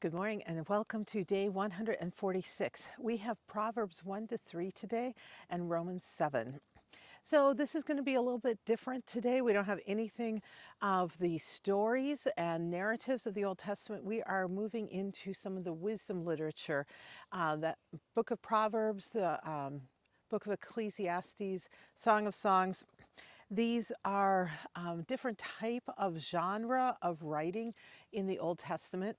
Good morning and welcome to day 146. We have Proverbs 1 to 3 today and Romans 7. So this is going to be a little bit different today. We don't have anything of the stories and narratives of the Old Testament. We are moving into some of the wisdom literature, that book of Proverbs, the book of Ecclesiastes, Song of Songs. These are different type of genre of writing in the Old Testament.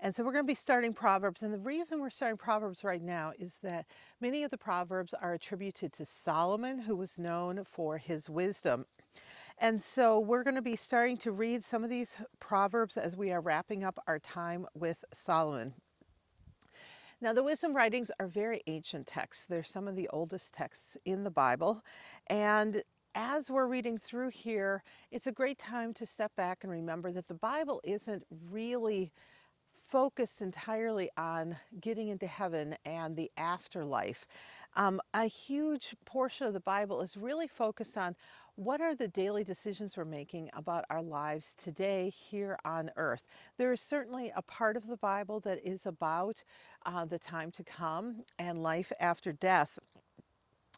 And so we're going to be starting Proverbs. And the reason we're starting Proverbs right now is that many of the Proverbs are attributed to Solomon, who was known for his wisdom. And so we're going to be starting to read some of these Proverbs as we are wrapping up our time with Solomon. Now, the wisdom writings are very ancient texts. They're some of the oldest texts in the Bible. And as we're reading through here, it's a great time to step back and remember that the Bible isn't really focused entirely on getting into heaven and the afterlife. A huge portion of the Bible is really focused on what are the daily decisions we're making about our lives today here on earth. There is certainly a part of the Bible that is about the time to come and life after death.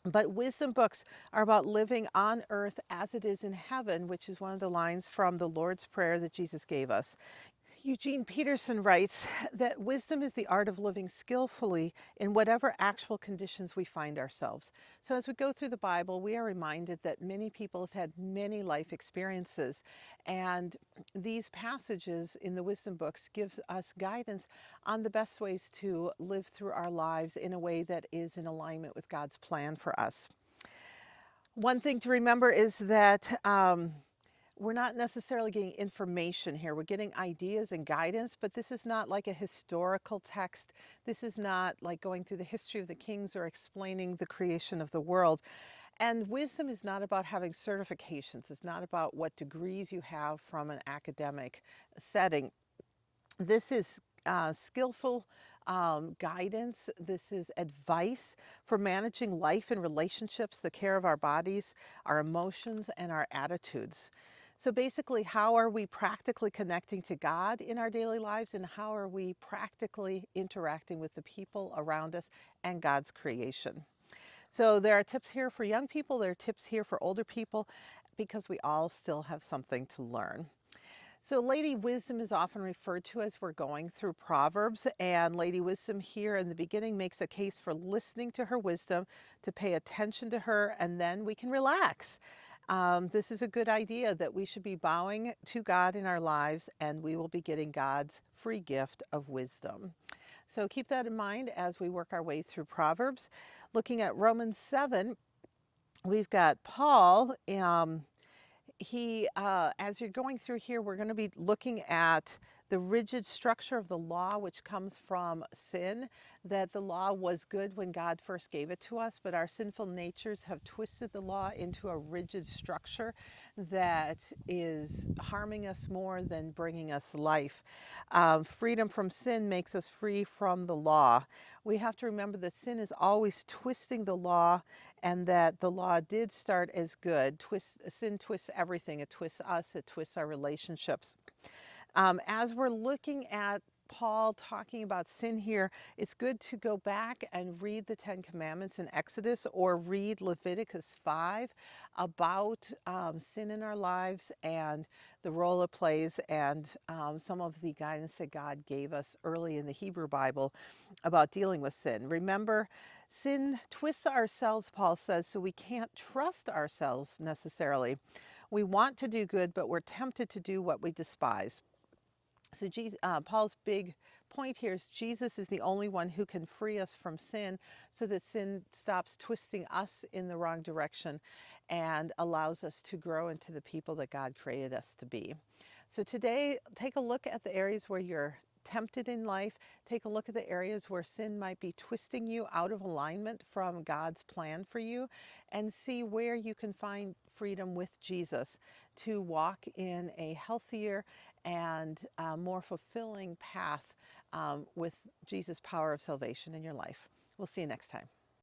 But wisdom books are about living on earth as it is in heaven, which is one of the lines from the Lord's Prayer that Jesus gave us. Eugene Peterson writes that wisdom is the art of living skillfully in whatever actual conditions we find ourselves. So as we go through the Bible, we are reminded that many people have had many life experiences, and these passages in the wisdom books gives us guidance on the best ways to live through our lives in a way that is in alignment with God's plan for us. One thing to remember is that we're not necessarily getting information here. We're getting ideas and guidance, but this is not like a historical text. This is not like going through the history of the kings or explaining the creation of the world. And wisdom is not about having certifications. It's not about what degrees you have from an academic setting. This is skillful guidance. This is advice for managing life and relationships, the care of our bodies, our emotions, and our attitudes. So basically, how are we practically connecting to God in our daily lives, and how are we practically interacting with the people around us and God's creation? So there are tips here for young people, there are tips here for older people, because we all still have something to learn. So Lady Wisdom is often referred to as we're going through Proverbs, and Lady Wisdom here in the beginning makes a case for listening to her wisdom, to pay attention to her, and then we can relax. This is a good idea that we should be bowing to God in our lives, and we will be getting God's free gift of wisdom. So keep that in mind as we work our way through Proverbs. Looking at Romans 7, we've got Paul. As you're going through here, we're going to be looking at the rigid structure of the law, which comes from sin, that the law was good when God first gave it to us, but our sinful natures have twisted the law into a rigid structure that is harming us more than bringing us life. Freedom from sin makes us free from the law. We have to remember that sin is always twisting the law, and that the law did start as good. Sin twists everything. It twists us, it twists our relationships. As we're looking at Paul talking about sin here, it's good to go back and read the Ten Commandments in Exodus, or read Leviticus 5 about sin in our lives and the role it plays, and some of the guidance that God gave us early in the Hebrew Bible about dealing with sin. Remember, sin twists ourselves, Paul says, so we can't trust ourselves necessarily. We want to do good, but we're tempted to do what we despise. So Paul's big point here is Jesus is the only one who can free us from sin, so that sin stops twisting us in the wrong direction and allows us to grow into the people that God created us to be. So today, take a look at the areas where you're tempted in life. Take a look at the areas where sin might be twisting you out of alignment from God's plan for you, and see where you can find freedom with Jesus to walk in a healthier and more fulfilling path with Jesus' power of salvation in your life. We'll see you next time.